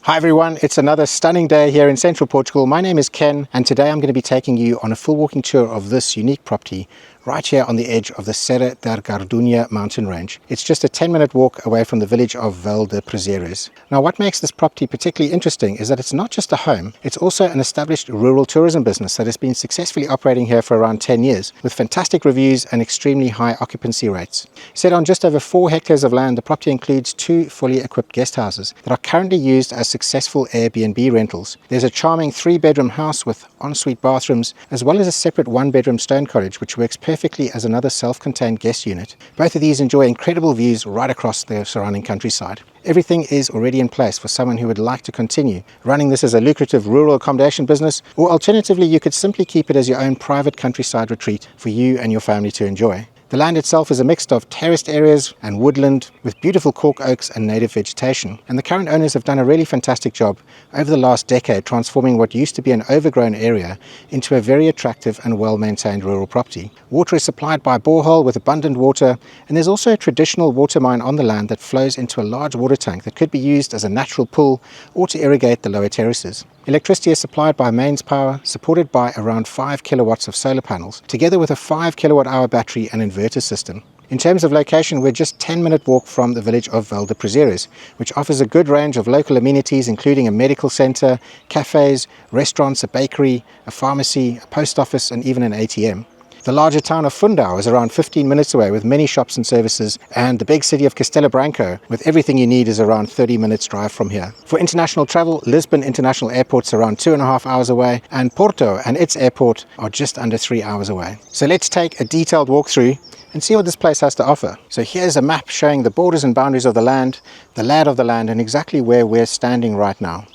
Hi everyone, it's another stunning day here in central Portugal. My name is Ken and today I'm going to be taking you on a full walking tour of this unique property right here on the edge of the Serra da Gardunha mountain range. It's just a 10-minute walk away from the village of Vale de Prazeres. Now what makes this property particularly interesting is that it's not just a home, it's also an established rural tourism business that has been successfully operating here for around 10 years with fantastic reviews and extremely high occupancy rates. Set on just over 4 hectares of land, the property includes 2 fully equipped guest houses that are currently used as successful Airbnb rentals. There's a charming 3-bedroom house with ensuite bathrooms, as well as a separate 1-bedroom stone cottage which works perfectly as another self-contained guest unit. Both of these enjoy incredible views right across the surrounding countryside. Everything is already in place for someone who would like to continue running this as a lucrative rural accommodation business, or alternatively you could simply keep it as your own private countryside retreat for you and your family to enjoy. The land itself is a mix of terraced areas and woodland with beautiful cork oaks and native vegetation, and the current owners have done a really fantastic job over the last decade transforming what used to be an overgrown area into a very attractive and well-maintained rural property. Water is supplied by borehole with abundant water, and there's also a traditional water mine on the land that flows into a large water tank that could be used as a natural pool or to irrigate the lower terraces. Electricity is supplied by mains power, supported by around 5 kilowatts of solar panels, together with a 5 kilowatt hour battery and inverter system. In terms of location, we're just 10-minute walk from the village of Vale de Prazeres, which offers a good range of local amenities including a medical centre, cafes, restaurants, a bakery, a pharmacy, a post office and even an ATM. The larger town of Fundão is around 15 minutes away with many shops and services, and the big city of Castelo Branco with everything you need is around 30 minutes drive from here. For international travel, Lisbon International Airport's around 2.5 hours away, and Porto and its airport are just under 3 hours away. So let's take a detailed walkthrough and see what this place has to offer. So here's a map showing the borders and boundaries of the land, the layout of the land, and exactly where we're standing right now.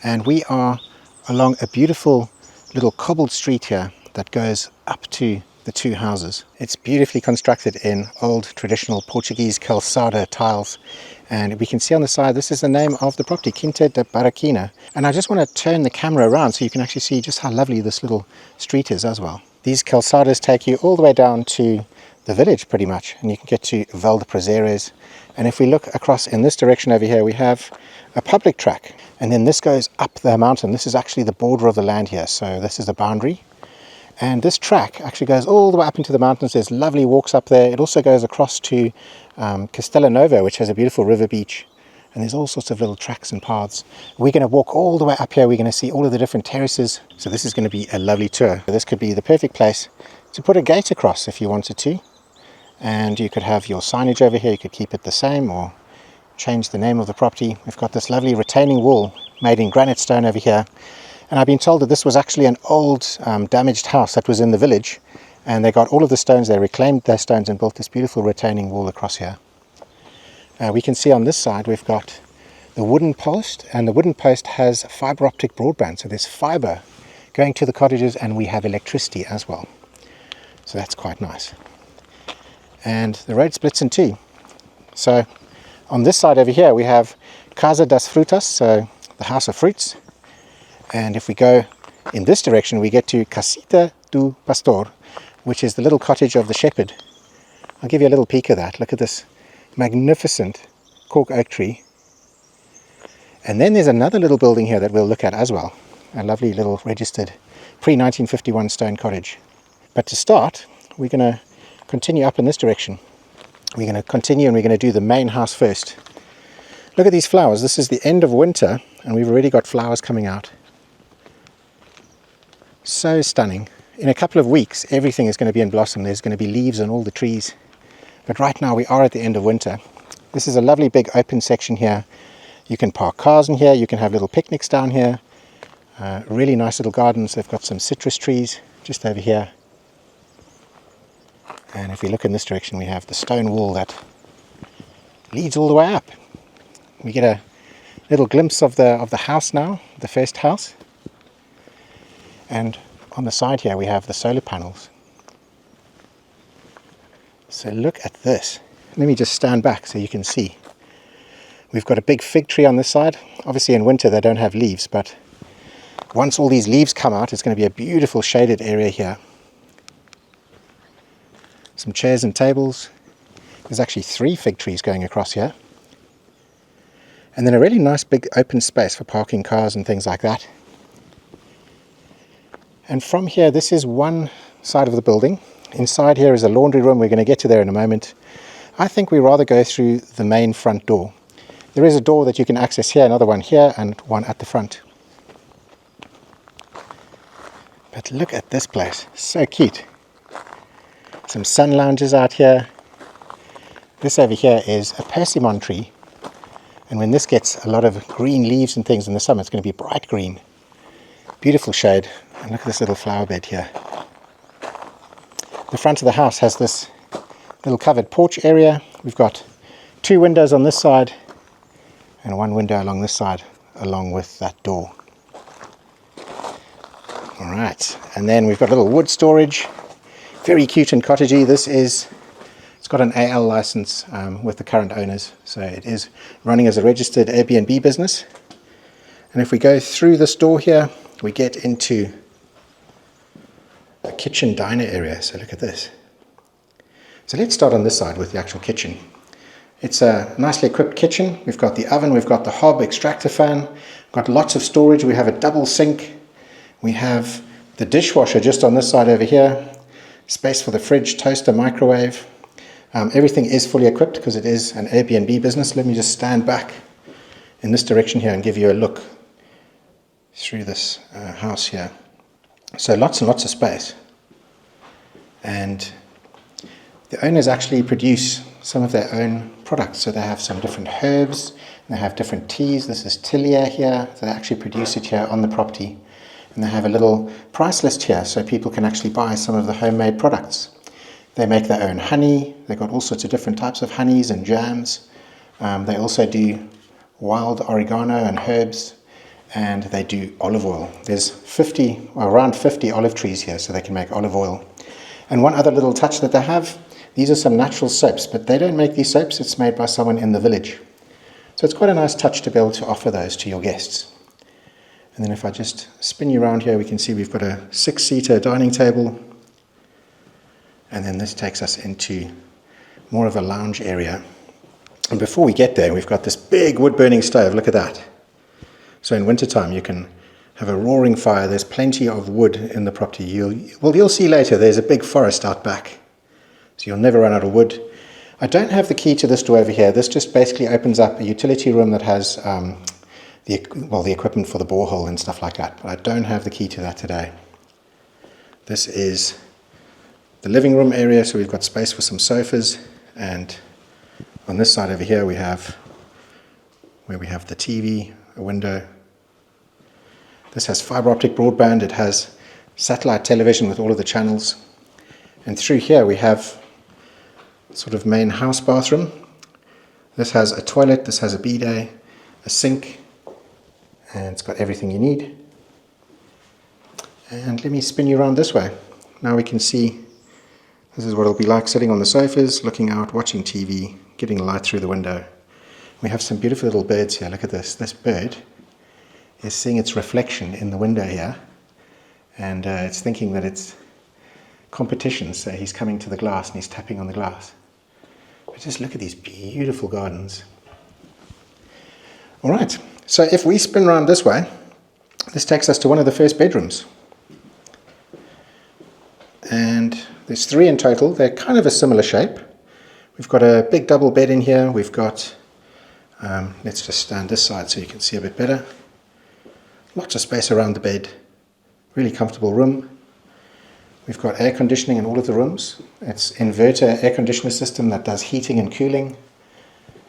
And we are along a beautiful little cobbled street here that goes up to the 2 houses. It's beautifully constructed in old traditional Portuguese calçada tiles, and we can see on the side this is the name of the property, Quinta da Barraquina. And I just want to turn the camera around so you can actually see just how lovely this little street is as well. These calçadas take you all the way down to the village pretty much, and you can get to Vale de Prazeres. And if we look across in this direction over here, we have a public track, and then this goes up the mountain. This is actually the border of the land here, so this is the boundary. And this track actually goes all the way up into the mountains. There's lovely walks up there. It also goes across to Castelo Novo, which has a beautiful river beach. And there's all sorts of little tracks and paths. We're going to walk all the way up here. We're going to see all of the different terraces. So this is going to be a lovely tour. This could be the perfect place to put a gate across if you wanted to. And you could have your signage over here. You could keep it the same or change the name of the property. We've got this lovely retaining wall made in granite stone over here. And I've been told that this was actually an old damaged house that was in the village, and they got all of the stones, they reclaimed their stones and built this beautiful retaining wall across here. We can see on this side we've got the wooden post, and the wooden post has fibre optic broadband, so there's fibre going to the cottages and we have electricity as well. So that's quite nice. And the road splits in 2. So on this side over here we have Casa das Frutas, so the house of fruits. And if we go in this direction, we get to Casita do Pastor, which is the little cottage of the shepherd. I'll give you a little peek of that. Look at this magnificent cork oak tree. And then there's another little building here that we'll look at as well. A lovely little registered pre-1951 stone cottage. But to start, we're going to continue up in this direction. We're going to continue and we're going to do the main house first. Look at these flowers. This is the end of winter and we've already got flowers coming out. So stunning. In a couple of weeks everything is going to be in blossom. There's going to be leaves on all the trees. But right now we are at the end of winter. This is a lovely big open section here. You can park cars in here, you can have little picnics down here. Really nice little gardens. They've got some citrus trees just over here. And if we look in this direction we have the stone wall that leads all the way up. We get a little glimpse of the house now, the first house. And on the side here we have the solar panels. So look at this. Let me just stand back so you can see. We've got a big fig tree on this side. Obviously in winter they don't have leaves, but once all these leaves come out it's going to be a beautiful shaded area here. Some chairs and tables. There's actually 3 fig trees going across here. And then a really nice big open space for parking cars and things like that. And from here, this is one side of the building. Inside here is a laundry room. We're going to get to there in a moment. I think we rather go through the main front door. There is a door that you can access here, another one here, and one at the front. But look at this place, so cute. Some sun lounges out here. This over here is a persimmon tree. And when this gets a lot of green leaves and things in the summer, it's going to be bright green. Beautiful shade. And look at this little flower bed here. The front of the house has this little covered porch area. We've got 2 windows on this side and 1 window along this side, along with that door. All right, and then we've got a little wood storage. Very cute and cottagey. It's got an AL license with the current owners, so it is running as a registered Airbnb business. And if we go through this door here, we get into a kitchen diner area. So look at this. So let's start on this side with the actual kitchen. It's a nicely equipped kitchen. We've got the oven, we've got the hob extractor fan, we've got lots of storage. We have a double sink. We have the dishwasher just on this side over here. Space for the fridge, toaster, microwave. Everything is fully equipped because it is an Airbnb business. Let me just stand back in this direction here and give you a look through this house here. So lots and lots of space. And the owners actually produce some of their own products. So they have some different herbs, they have different teas. This is Tilia here. So they actually produce it here on the property. And they have a little price list here so people can actually buy some of the homemade products. They make their own honey. They've got all sorts of different types of honeys and jams. They also do wild oregano and herbs. And they do olive oil. There's around 50 olive trees here, so they can make olive oil. And one other little touch that they have, these are some natural soaps, but they don't make these soaps. It's made by someone in the village. So it's quite a nice touch to be able to offer those to your guests. And then if I just spin you around here, we can see we've got a 6-seater dining table. And then this takes us into more of a lounge area. And before we get there, we've got this big wood-burning stove. Look at that. So in wintertime, you can have a roaring fire. There's plenty of wood in the property. You'll see later, there's a big forest out back. So you'll never run out of wood. I don't have the key to this door over here. This just basically opens up a utility room that has the equipment for the borehole and stuff like that. But I don't have the key to that today. This is the living room area. So we've got space for some sofas. And on this side over here, we have the TV, a window. This has fiber optic broadband. It has satellite television with all of the channels. And through here we have sort of main house bathroom. This has a toilet, this has a bidet, a sink, and it's got everything you need. And let me spin you around this way. Now we can see this is what it'll be like sitting on the sofas, looking out, watching TV, getting light through the window. We have some beautiful little birds here. Look at this. This bird is seeing its reflection in the window here, and it's thinking that it's competition. So he's coming to the glass and he's tapping on the glass. But just look at these beautiful gardens. All right. So if we spin around this way, this takes us to one of the first bedrooms. And there's 3 in total. They're kind of a similar shape. We've got a big double bed in here. We've got let's just stand this side so you can see a bit better. Lots of space around the bed. Really comfortable room. We've got air conditioning in all of the rooms. It's inverter air conditioner system that does heating and cooling.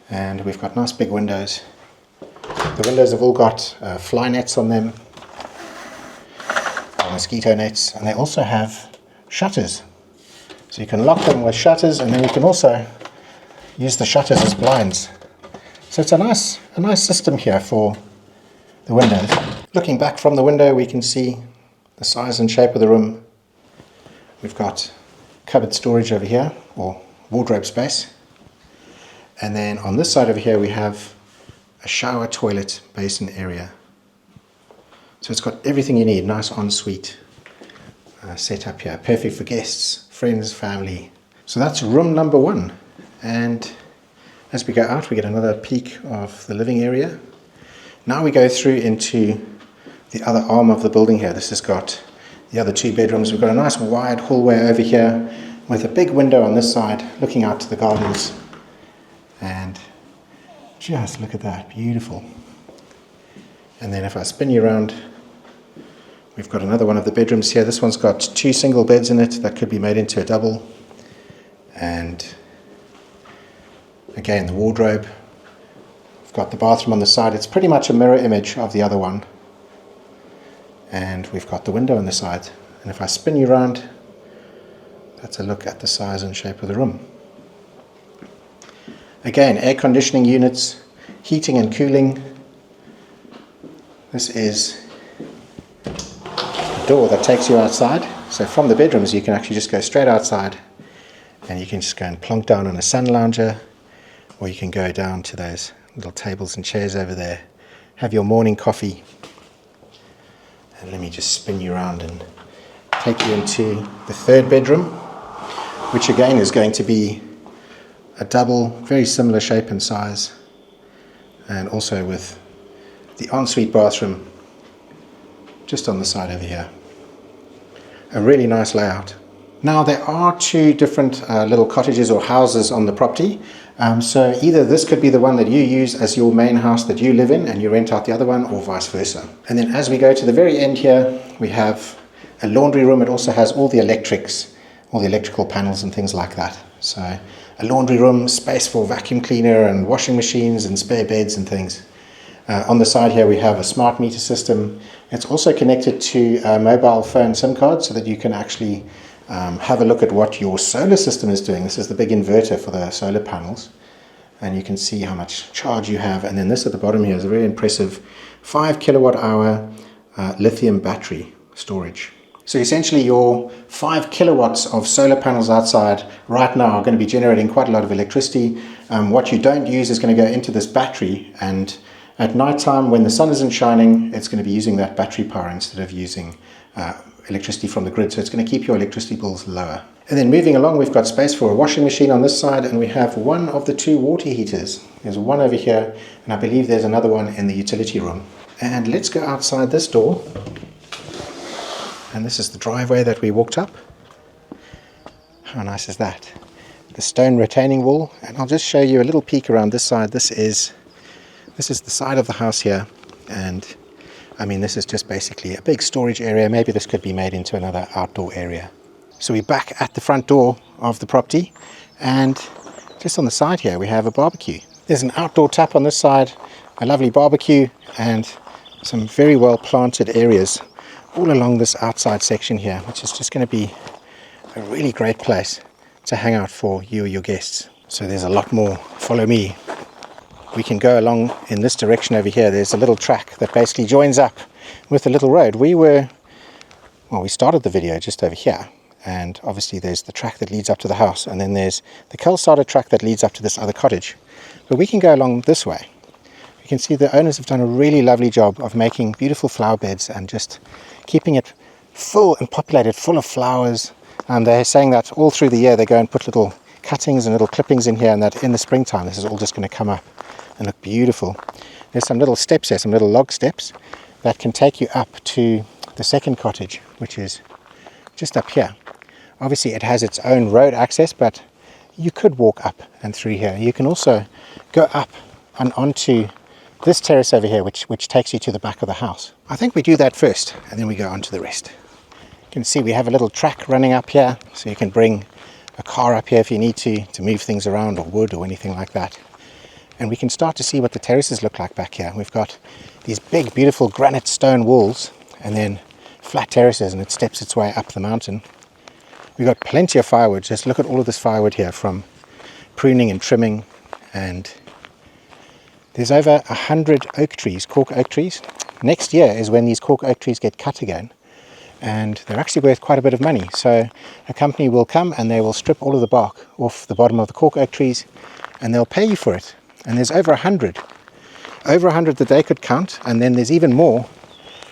And we've got nice big windows. The windows have all got fly nets on them, mosquito nets, and they also have shutters. So you can lock them with shutters, and then you can also use the shutters as blinds. So it's a nice system here for the windows. Looking back from the window, we can see the size and shape of the room. We've got cupboard storage over here, or wardrobe space. And then on this side over here, we have a shower, toilet, basin area. So it's got everything you need. Nice ensuite setup here. Perfect for guests, friends, family. So that's room number 1. And As we go out, we get another peek of the living area. Now we go through into the other arm of the building here. This has got the other 2 bedrooms. We've got a nice wide hallway over here with a big window on this side looking out to the gardens. And just look at that, beautiful. And then if I spin you around, we've got another one of the bedrooms here. This one's got 2 single beds in it that could be made into a double. And again, the wardrobe. We've got the bathroom on the side. It's pretty much a mirror image of the other one. And we've got the window on the side. And if I spin you around, that's a look at the size and shape of the room. Again, air conditioning units, heating and cooling. This is a door that takes you outside. So from the bedrooms, you can actually just go straight outside and you can just go and plonk down on a sun lounger, or you can go down to those little tables and chairs over there, have your morning coffee. And let me just spin you around and take you into the 3rd bedroom, which again is going to be a double, very similar shape and size, and also with the ensuite bathroom just on the side over here. A really nice layout. Now there are 2 different little cottages or houses on the property. So either this could be the one that you use as your main house that you live in and you rent out the other one, or vice versa. And then as we go to the very end here, we have a laundry room. It also has all the electrics, all the electrical panels and things like that. So a laundry room, space for vacuum cleaner and washing machines and spare beds and things. On the side here we have a smart meter system. It's also connected to a mobile phone SIM card so that you can actually have a look at what your solar system is doing. This is the big inverter for the solar panels, and you can see how much charge you have. And then this at the bottom here is a very impressive 5 kilowatt hour lithium battery storage. So essentially your 5 kilowatts of solar panels outside right now are going to be generating quite a lot of electricity. What you don't use is going to go into this battery, and at night time when the sun isn't shining, it's going to be using that battery power instead of using electricity from the grid. So it's going to keep your electricity bills lower. And then moving along, we've got space for a washing machine on this side, and we have one of the 2 water heaters. There's one over here, and I believe there's another one in the utility room. And let's go outside this door. And this is the driveway that we walked up. How nice is that? The stone retaining wall. And I'll just show you a little peek around this side. This is the side of the house here, and I mean, this is just basically a big storage area. Maybe this could be made into another outdoor area. So we're back at the front door of the property, and just on the side here we have a barbecue. There's an outdoor tap on this side, a lovely barbecue, and some very well planted areas all along this outside section here, which is just going to be a really great place to hang out for you or your guests. So there's a lot more. Follow me. We can go along in this direction over here. There's a little track that basically joins up with the little road. We started the video just over here, and obviously there's the track that leads up to the house, and then there's the Calçada track that leads up to this other cottage. But we can go along this way. You can see the owners have done a really lovely job of making beautiful flower beds and just keeping it full and populated, full of flowers. And they're saying that all through the year they go and put little cuttings and little clippings in here, and that in the springtime this is all just going to come up and look beautiful. There's some little steps here, some little log steps that can take you up to the second cottage, which is just up here. Obviously it has its own road access, but you could walk up and through here. You can also go up and onto this terrace over here, which takes you to the back of the house. I think we do that first, and then we go on to the rest. You can see we have a little track running up here, so you can bring a car up here if you need to move things around, or wood or anything like that. And we can start to see what the terraces look like back here. We've got these big, beautiful granite stone walls, and then flat terraces, and it steps its way up the mountain. We've got plenty of firewood. Just look at all of this firewood here from pruning and trimming, and there's over 100 oak trees, cork oak trees. Next year is when these cork oak trees get cut again, and they're actually worth quite a bit of money. So a company will come and they will strip all of the bark off the bottom of the cork oak trees, and they'll pay you for it. And there's over 100 that they could count, and then there's even more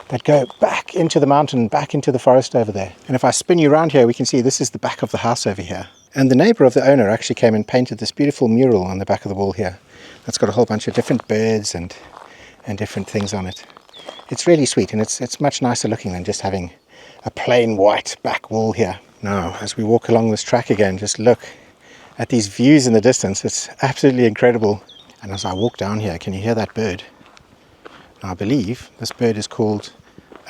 that go back into the mountain, back into the forest over there. And if I spin you around here, we can see this is the back of the house over here. And the neighbour of the owner actually came and painted this beautiful mural on the back of the wall here. That's got a whole bunch of different birds and different things on it. It's really sweet, and it's much nicer looking than just having a plain white back wall here. Now, as we walk along this track again, just look at these views in the distance. It's absolutely incredible. And as I walk down here, can you hear that bird? Now, I believe this bird is called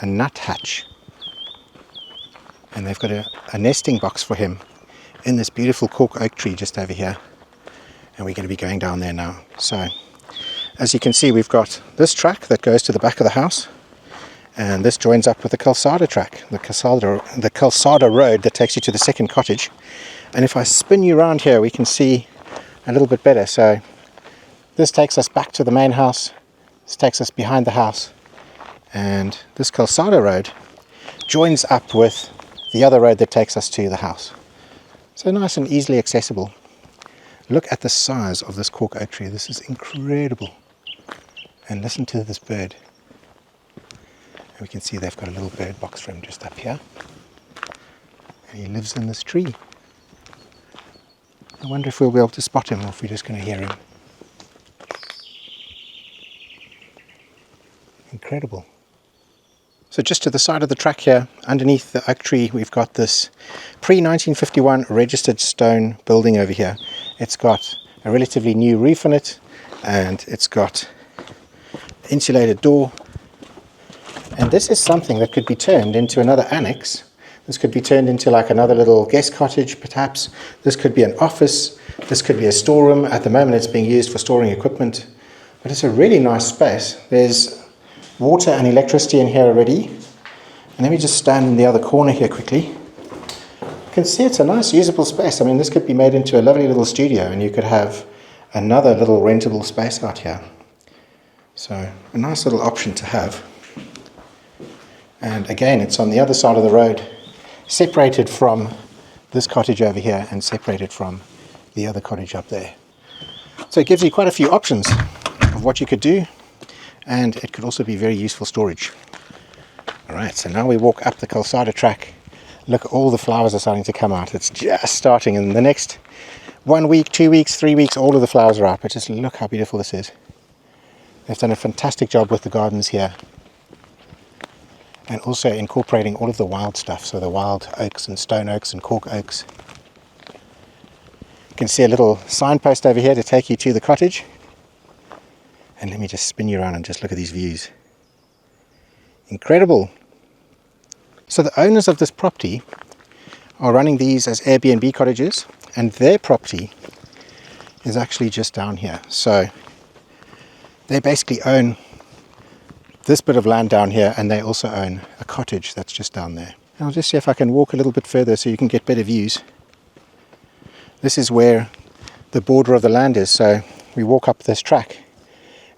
a nuthatch. And they've got a nesting box for him in this beautiful cork oak tree just over here. And we're going to be going down there now. So, as you can see, we've got this track that goes to the back of the house. And this joins up with the Calçada track, the Calçada road that takes you to the second cottage. And if I spin you around here, we can see a little bit better. So this takes us back to the main house. This takes us behind the house. And this Calçada road joins up with the other road that takes us to the house. So nice and easily accessible. Look at the size of this cork oak tree. This is incredible. And listen to this bird. And we can see they've got a little bird box for him just up here. And he lives in this tree. I wonder if we'll be able to spot him, or if we're just going to hear him. Incredible. So just to the side of the track here, underneath the oak tree, we've got this pre-1951 registered stone building over here. It's got a relatively new roof on it, and it's got an insulated door. And this is something that could be turned into another annex. This could be turned into like another little guest cottage, perhaps. This could be an office. This could be a storeroom. At the moment, it's being used for storing equipment. But it's a really nice space. There's water and electricity in here already. And let me just stand in the other corner here quickly. You can see it's a nice usable space. I mean, this could be made into a lovely little studio, and you could have another little rentable space out here. So a nice little option to have. And again, it's on the other side of the road, separated from this cottage over here and separated from the other cottage up there. So it gives you quite a few options of what you could do, and it could also be very useful storage. Alright, so now we walk up the Calçada track. Look, all the flowers are starting to come out. It's just starting. In the next 1 week, 2 weeks, 3 weeks, all of the flowers are out. But just look how beautiful this is. They've done a fantastic job with the gardens here. And also incorporating all of the wild stuff. So the wild oaks and stone oaks and cork oaks. You can see a little signpost over here to take you to the cottage. And let me just spin you around and just look at these views. Incredible. So the owners of this property are running these as Airbnb cottages, and their property is actually just down here. So they basically own this bit of land down here, and they also own a cottage that's just down there. And I'll just see if I can walk a little bit further so you can get better views. This is where the border of the land is. So we walk up this track,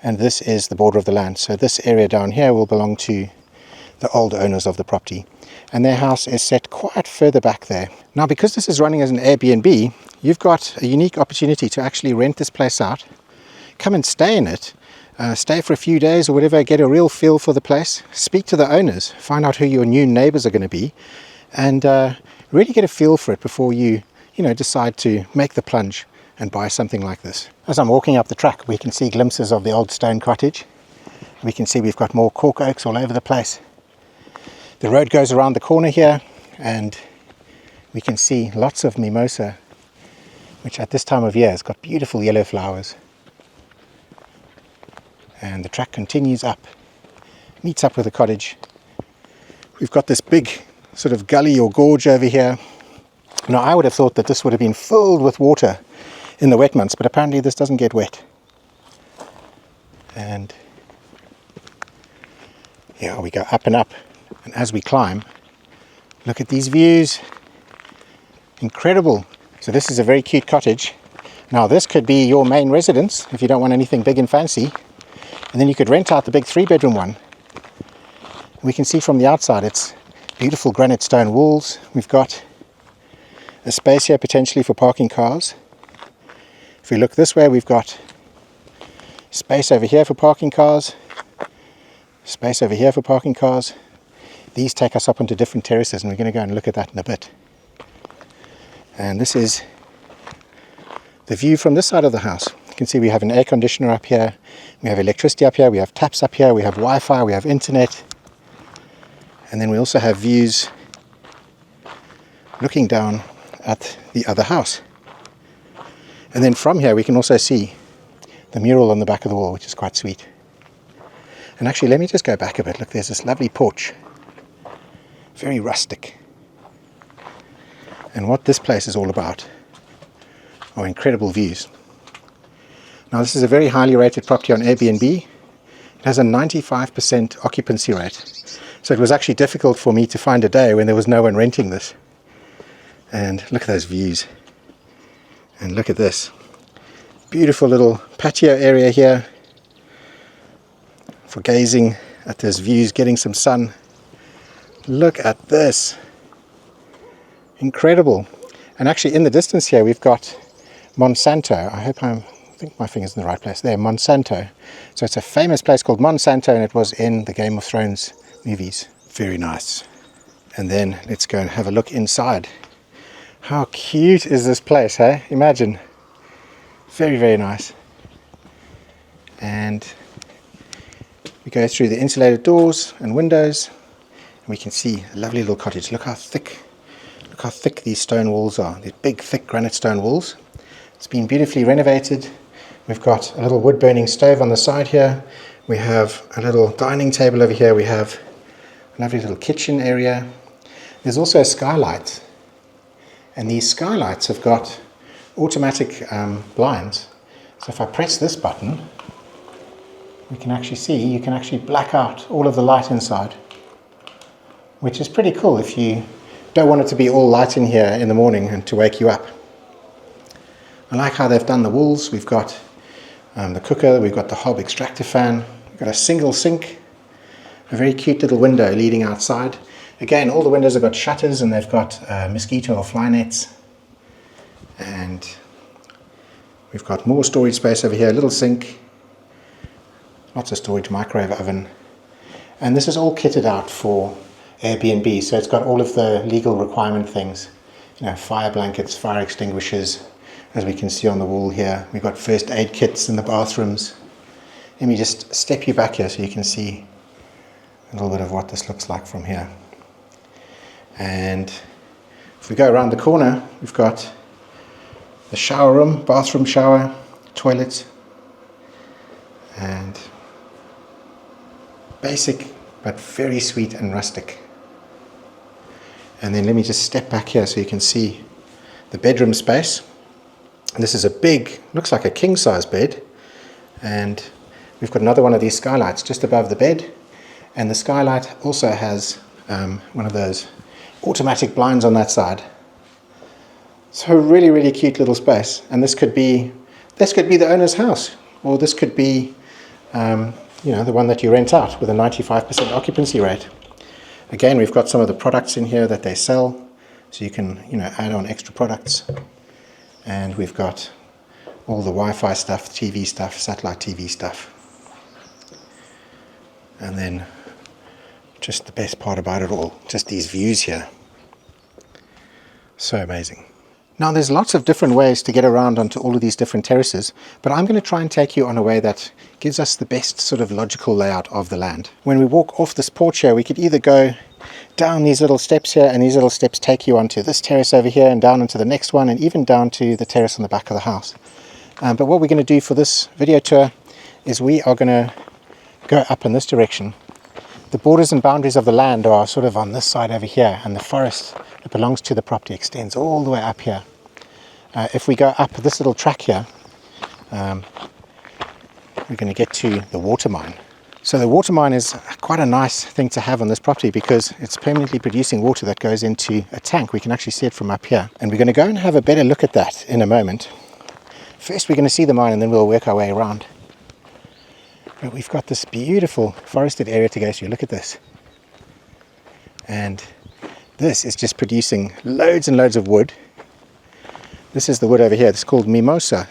and this is the border of the land. So this area down here will belong to the old owners of the property, and their house is set quite further back there. Now, because this is running as an Airbnb, you've got a unique opportunity to actually rent this place out, come and stay in it, stay for a few days or whatever, get a real feel for the place, speak to the owners, find out who your new neighbors are going to be, and really get a feel for it before you decide to make the plunge and buy something like this. As I'm walking up the track, we can see glimpses of the old stone cottage. We can see we've got more cork oaks all over the place. The road goes around the corner here, and we can see lots of mimosa, which at this time of year has got beautiful yellow flowers. And the track continues up, meets up with the cottage. We've got this big sort of gully or gorge over here. Now, I would have thought that this would have been filled with water in the wet months, but apparently this doesn't get wet. And yeah, we go up and up. And as we climb, look at these views. Incredible. So this is a very cute cottage. Now this could be your main residence if you don't want anything big and fancy. And then you could rent out the big 3-bedroom one. We can see from the outside it's beautiful granite stone walls. We've got a space here potentially for parking cars. If we look this way, we've got space over here for parking cars. Space over here for parking cars. These take us up onto different terraces, and we're going to go and look at that in a bit. And this is the view from this side of the house. You can see we have an air conditioner up here, we have electricity up here, we have taps up here, we have Wi-Fi, we have internet, and then we also have views looking down at the other house. And then from here we can also see the mural on the back of the wall, which is quite sweet. And actually, let me just go back a bit. Look, there's this lovely porch, very rustic. And what this place is all about are incredible views. Now, this is a very highly rated property on Airbnb. It has a 95% occupancy rate. So it was actually difficult for me to find a day when there was no one renting this. And look at those views. And look at this. Beautiful little patio area here for gazing at those views, getting some sun. Look at this. Incredible. And actually in the distance here we've got Monsanto. I think my finger's in the right place. There, Monsanto. So it's a famous place called Monsanto, and it was in the Game of Thrones movies. Very nice. And then let's go and have a look inside. How cute is this place, hey? Imagine. Very, very nice. And we go through the insulated doors and windows, and we can see a lovely little cottage. Look how thick these stone walls are. These big, thick granite stone walls. It's been beautifully renovated. We've got a little wood burning stove on the side here. We have a little dining table over here. We have a lovely little kitchen area. There's also a skylight. And these skylights have got automatic blinds. So if I press this button, we can actually see, you can actually black out all of the light inside, which is pretty cool if you don't want it to be all light in here in the morning and to wake you up. I like how they've done the walls. We've got the cooker, we've got the hob extractor fan, we've got a single sink, a very cute little window leading outside. Again, all the windows have got shutters and they've got mosquito or fly nets. And we've got more storage space over here, a little sink, lots of storage, microwave oven. And this is all kitted out for Airbnb, so it's got all of the legal requirement things, you know, fire blankets, fire extinguishers, as we can see on the wall here. We've got first aid kits in the bathrooms. Let me just step you back here so you can see a little bit of what this looks like from here. And if we go around the corner, we've got the shower room, bathroom, shower, toilet, and basic but very sweet and rustic. And then let me just step back here so you can see the bedroom space. This is a big, looks like a king-size bed, and we've got another one of these skylights just above the bed, and the skylight also has one of those automatic blinds on that side. So really, really cute little space. And this could be the owner's house, or this could be the one that you rent out with a 95% occupancy rate. Again, we've got some of the products in here that they sell, so you can add on extra products. And we've got all the Wi-Fi stuff, TV stuff, satellite TV stuff. And then just the best part about it all, just these views here. So amazing. Now there's lots of different ways to get around onto all of these different terraces, but I'm going to try and take you on a way that gives us the best sort of logical layout of the land. When we walk off this porch here, we could either go down these little steps here, and these little steps take you onto this terrace over here and down into the next one, and even down to the terrace on the back of the house. But what we're going to do for this video tour is we are going to go up in this direction. The borders and boundaries of the land are sort of on this side over here, and the forest that belongs to the property extends all the way up here. If we go up this little track here, we're going to get to the water mine. So the water mine is quite a nice thing to have on this property because it's permanently producing water that goes into a tank. We can actually see it from up here, and we're going to go and have a better look at that in a moment. First we're going to see the mine, and then we'll work our way around. But we've got this beautiful forested area to go through. Look at this. And this is just producing loads and loads of wood. This is the wood over here. It's called mimosa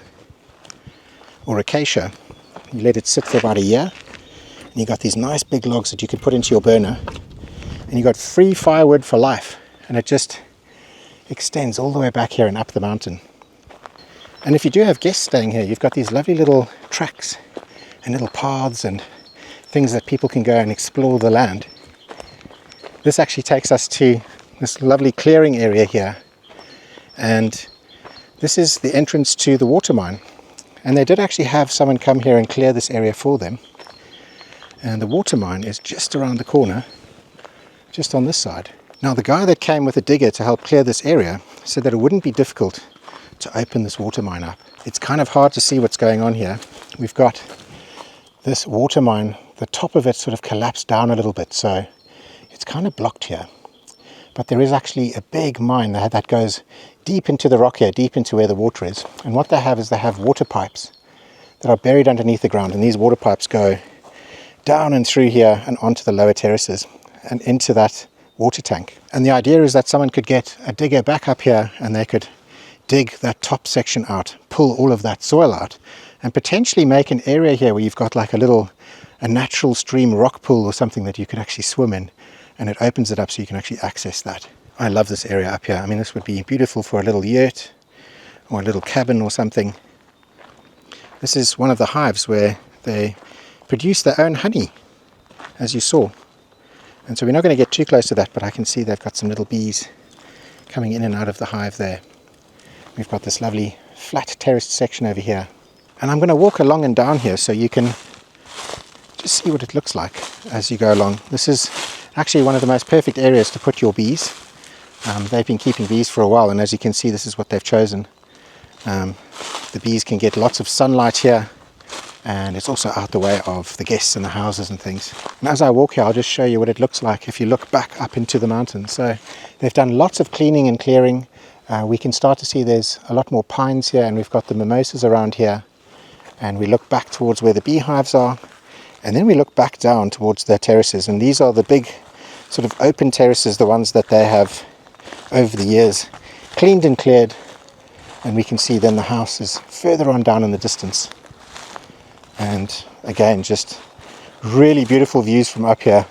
or acacia. You let it sit for about a year, and you got these nice big logs that you can put into your burner, and you got free firewood for life, and it just extends all the way back here and up the mountain. And if you do have guests staying here, you've got these lovely little tracks and little paths and things that people can go and explore the land. This actually takes us to this lovely clearing area here, and this is the entrance to the water mine. And they did actually have someone come here and clear this area for them, and the water mine is just around the corner, just on this side. Now the guy that came with a digger to help clear this area said that it wouldn't be difficult to open this water mine up. It's kind of hard to see what's going on here. We've got this water mine, the top of it sort of collapsed down a little bit, so it's kind of blocked here. But there is actually a big mine that goes deep into the rock here, deep into where the water is. And what they have is they have water pipes that are buried underneath the ground, and these water pipes go down and through here and onto the lower terraces and into that water tank. And the idea is that someone could get a digger back up here and they could dig that top section out, pull all of that soil out, and potentially make an area here where you've got like a natural stream rock pool or something that you could actually swim in, and it opens it up so you can actually access that. I love this area up here. I mean, this would be beautiful for a little yurt or a little cabin or something. This is one of the hives where they produce their own honey, as you saw. And so we're not going to get too close to that, but I can see they've got some little bees coming in and out of the hive there. We've got this lovely flat terraced section over here. And I'm going to walk along and down here so you can just see what it looks like as you go along. This is actually one of the most perfect areas to put your bees. They've been keeping bees for a while, and as you can see, this is what they've chosen. The bees can get lots of sunlight here, and it's also out the way of the guests and the houses and things. And as I walk here, I'll just show you what it looks like if you look back up into the mountains. So they've done lots of cleaning and clearing. We can start to see there's a lot more pines here, and we've got the mimosas around here. And we look back towards where the beehives are, and then we look back down towards the terraces. And these are the big sort of open terraces, the ones that they have over the years cleaned and cleared. And we can see then the house is further on down in the distance. And again, just really beautiful views from up here.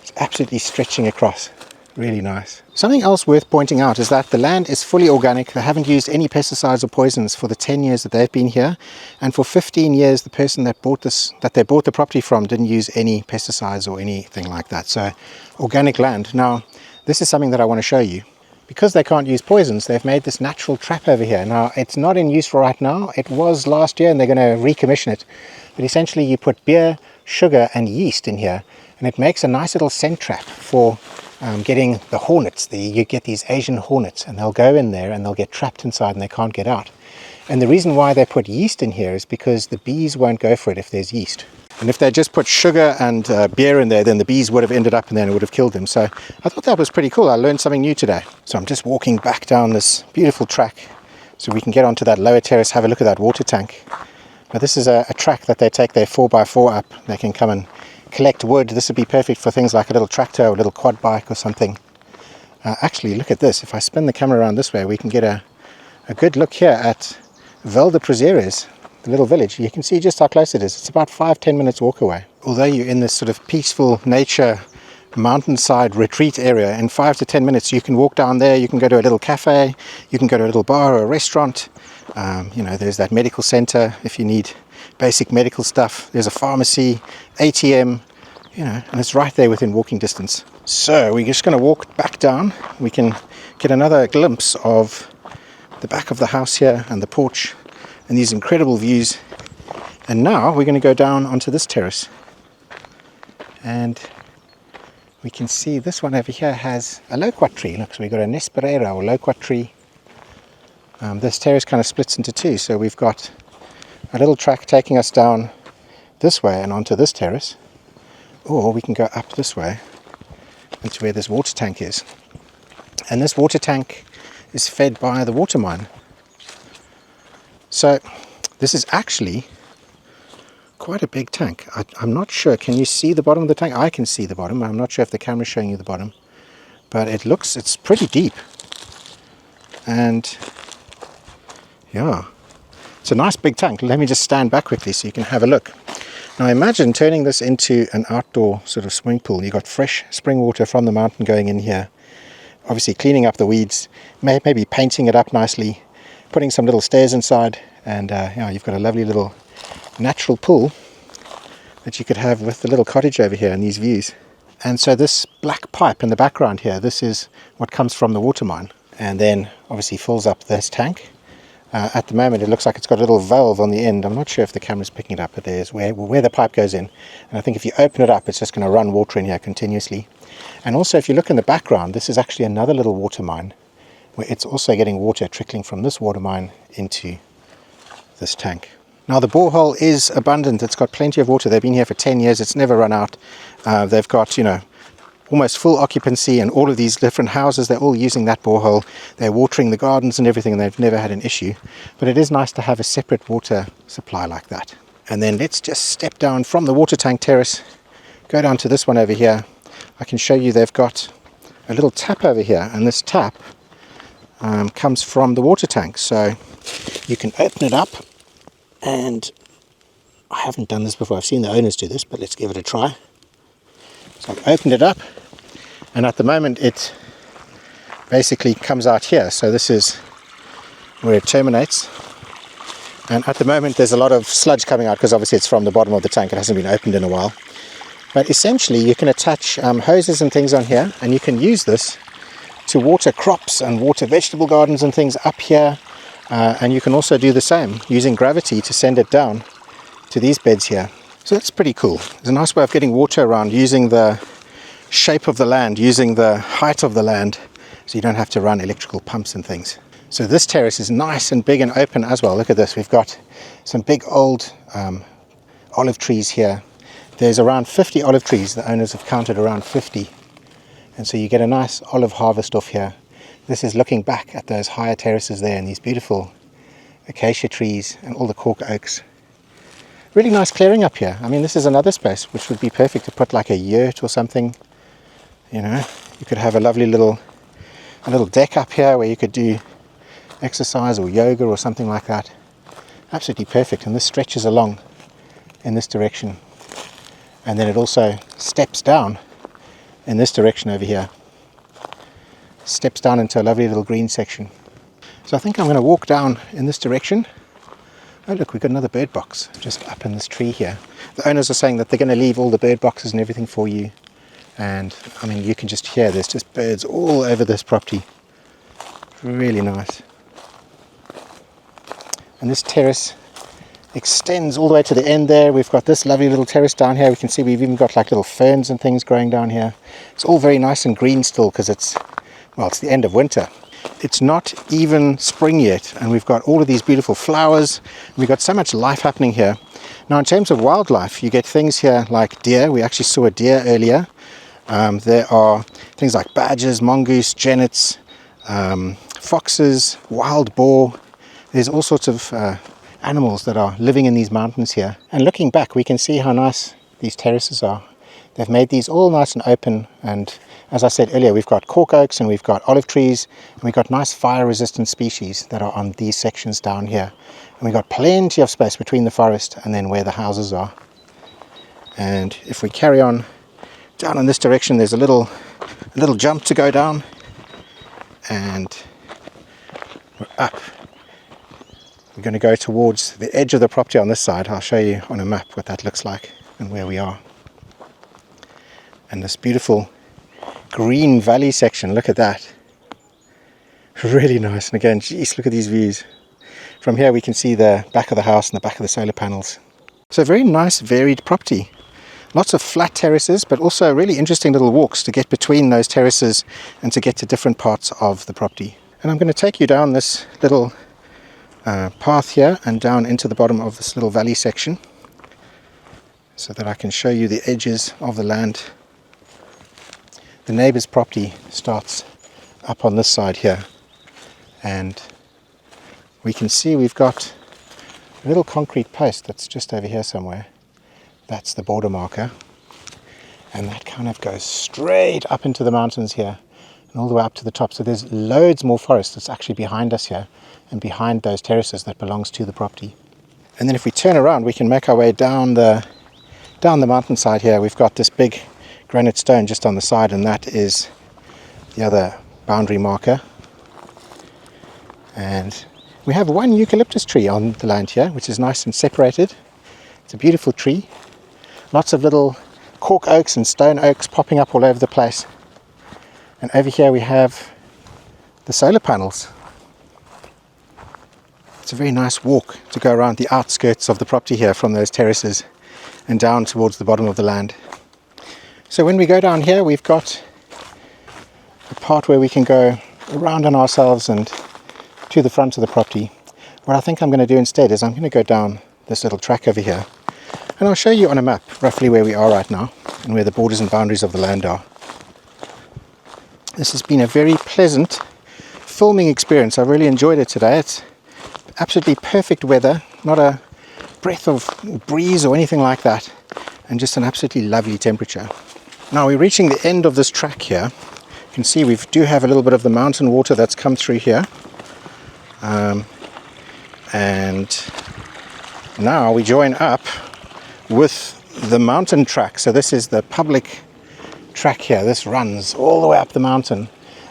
It's absolutely stretching across. Really nice. Something else worth pointing out is that the land is fully organic. They haven't used any pesticides or poisons for the 10 years that they've been here. And for 15 years, the person that they bought the property from didn't use any pesticides or anything like that. So organic land. Now, this is something that I want to show you. Because they can't use poisons, they've made this natural trap over here. Now, it's not in use for right now. It was last year, and they're going to recommission it. But essentially, you put beer, sugar, and yeast in here, and it makes a nice little scent trap for getting the hornets. You get these Asian hornets, and they'll go in there and they'll get trapped inside and they can't get out. And the reason why they put yeast in here is because the bees won't go for it if there's yeast. And if they just put sugar and beer in there, then the bees would have ended up and then it would have killed them. So I thought that was pretty cool. I learned something new today. So I'm just walking back down this beautiful track so we can get onto that lower terrace, have a look at that water tank. But this is a track that they take their 4x4 up. They can come and collect wood. This would be perfect for things like a little tractor or a little quad bike or something. Actually, look at this. If I spin the camera around this way, we can get a good look here at Vale de Prazeres, the little village. You can see just how close it is. It's about 5-10 minutes walk away. Although you're in this sort of peaceful nature mountainside retreat area, in 5 to 10 minutes you can walk down there. You can go to a little cafe, you can go to a little bar or a restaurant. There's that medical center if you need basic medical stuff. There's a pharmacy, ATM, and it's right there within walking distance. So we're just going to walk back down. We can get another glimpse of the back of the house here and the porch and these incredible views. And now we're going to go down onto this terrace, and we can see this one over here has a loquat tree. Look, so we've got a nesperera or loquat tree. This terrace kind of splits into two, so we've got a little track taking us down this way and onto this terrace, or we can go up this way into where this water tank is. And this water tank is fed by the water mine. So this is actually quite a big tank. I'm not sure, can you see the bottom of the tank? I can see the bottom. I'm not sure if the camera's showing you the bottom, but it's pretty deep. And yeah, it's a nice big tank. Let me just stand back quickly so you can have a look. Now imagine turning this into an outdoor sort of swimming pool. You've got fresh spring water from the mountain going in here, obviously cleaning up the weeds, maybe painting it up nicely, putting some little stairs inside, and yeah, you've got a lovely little natural pool that you could have with the little cottage over here and these views. And so this black pipe in the background here, this is what comes from the water mine, and then obviously fills up this tank. At the moment it looks like it's got a little valve on the end. I'm not sure if the camera's picking it up, but there's where the pipe goes in, and I think if you open it up it's just going to run water in here continuously. And also if you look in the background, this is actually another little water mine where it's also getting water trickling from this water mine into this tank. Now the borehole is abundant, it's got plenty of water. They've been here for 10 years, it's never run out. They've got, you know, almost full occupancy, and all of these different houses, they're all using that borehole. They're watering the gardens and everything, and they've never had an issue. But it is nice to have a separate water supply like that. And then let's just step down from the water tank terrace, go down to this one over here. I can show you they've got a little tap over here, and this tap comes from the water tank. So you can open it up, and I haven't done this before, I've seen the owners do this, but let's give it a try. So I've opened it up, and at the moment it basically comes out here. So this is where it terminates, and at the moment there's a lot of sludge coming out because obviously it's from the bottom of the tank, it hasn't been opened in a while. But essentially you can attach hoses and things on here, and you can use this to water crops and water vegetable gardens and things up here. And you can also do the same using gravity to send it down to these beds here. So that's pretty cool. It's a nice way of getting water around, using the shape of the land, using the height of the land, so you don't have to run electrical pumps and things. So this terrace is nice and big and open as well. Look at this, we've got some big old olive trees here. There's around 50 olive trees, the owners have counted around 50. And so you get a nice olive harvest off here. This is looking back at those higher terraces there and these beautiful acacia trees and all the cork oaks. Really nice clearing up here. I mean, this is another space which would be perfect to put like a yurt or something. You know, you could have a lovely little deck up here where you could do exercise or yoga or something like that. Absolutely perfect. And this stretches along in this direction, and then it also steps down in this direction over here. Steps down into a lovely little green section. So I think I'm going to walk down in this direction. Oh look, we've got another bird box just up in this tree here. The owners are saying that they're going to leave all the bird boxes and everything for you. And I mean, you can just hear there's just birds all over this property. Really nice. And this terrace extends all the way to the end there. We've got this lovely little terrace down here. We can see we've even got like little ferns and things growing down here. It's all very nice and green still because it's the end of winter. It's not even spring yet, and we've got all of these beautiful flowers. We've got so much life happening here. Now in terms of wildlife, you get things here like deer. We actually saw a deer earlier. There are things like badgers, mongoose, genets, foxes, wild boar. There's all sorts of animals that are living in these mountains here. And looking back, we can see how nice these terraces are. They've made these all nice and open, and as I said earlier, we've got cork oaks and we've got olive trees, and we've got nice fire-resistant species that are on these sections down here. And we've got plenty of space between the forest and then where the houses are. And if we carry on down in this direction, there's a little jump to go down, and we're up. We're going to go towards the edge of the property on this side. I'll show you on a map what that looks like and where we are. And this beautiful green valley section, look at that. Really nice. And again, geez, look at these views. From here we can see the back of the house and the back of the solar panels. So very nice, varied property. Lots of flat terraces, but also really interesting little walks to get between those terraces and to get to different parts of the property. And I'm going to take you down this little path here and down into the bottom of this little valley section so that I can show you the edges of the land. The neighbour's property starts up on this side here, and we can see we've got a little concrete post that's just over here somewhere. That's the border marker, and that kind of goes straight up into the mountains here and all the way up to the top. So there's loads more forest that's actually behind us here and behind those terraces that belongs to the property. And then if we turn around, we can make our way down the mountainside here. We've got this big granite stone just on the side, and that is the other boundary marker. And We have one eucalyptus tree on the land here, which is nice and separated. It's a beautiful tree. Lots of little cork oaks and stone oaks popping up all over the place. And over here we have the solar panels. It's a very nice walk to go around the outskirts of the property here from those terraces and down towards the bottom of the land. So when we go down here, we've got a part where we can go around on ourselves and to the front of the property. What I think I'm going to do instead is I'm going to go down this little track over here, and I'll show you on a map roughly where we are right now and where the borders and boundaries of the land are. This has been a very pleasant filming experience. I've really enjoyed it today. It's absolutely perfect weather, not a breath of breeze or anything like that, and just an absolutely lovely temperature. Now we're reaching the end of this track here. You can see we do have a little bit of the mountain water that's come through here. And now we join up with the mountain track. So this is the public track here. This runs all the way up the mountain,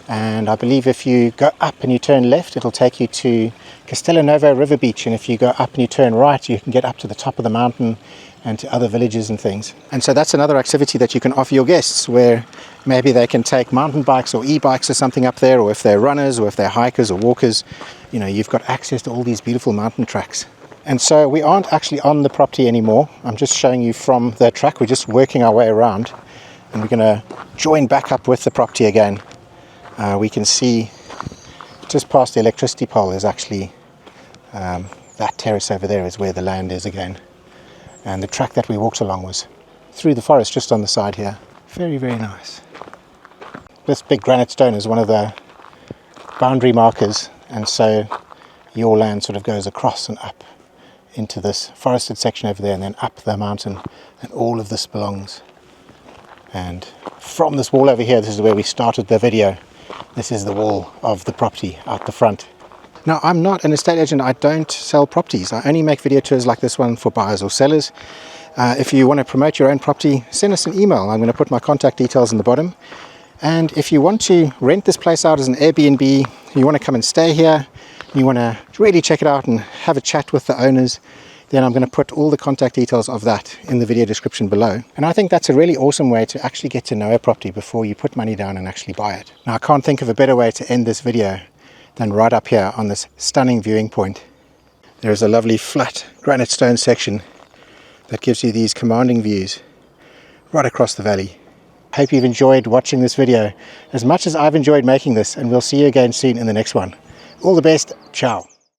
and I believe if you go up and you turn left, it'll take you to Castellanovo River Beach, and if you go up and you turn right, you can get up to the top of the mountain and to other villages and things. And so that's another activity that you can offer your guests, where maybe they can take mountain bikes or e-bikes or something up there, or if they're runners or if they're hikers or walkers, you know, you've got access to all these beautiful mountain tracks. And so we aren't actually on the property anymore. I'm just showing you from the track. We're just working our way around, and we're going to join back up with the property again. We can see just past the electricity pole is actually that terrace over there is where the land is again. And the track that we walked along was through the forest just on the side here. Very, very nice. This big granite stone is one of the boundary markers, and so your land sort of goes across and up into this forested section over there, and then up the mountain, and all of this belongs. And from this wall over here, this is where we started the video. This is the wall of the property out the front. Now, I'm not an estate agent. I don't sell properties. I only make video tours like this one for buyers or sellers. If you want to promote your own property, send us an email. I'm going to put my contact details in the bottom. And if you want to rent this place out as an Airbnb, you want to come and stay here, you want to really check it out and have a chat with the owners, then I'm going to put all the contact details of that in the video description below. And I think that's a really awesome way to actually get to know a property before you put money down and actually buy it. Now, I can't think of a better way to end this video than right up here on this stunning viewing point. There's a lovely flat granite stone section that gives you these commanding views right across the valley. Hope you've enjoyed watching this video as much as I've enjoyed making this, and we'll see you again soon in the next one. All the best. Ciao.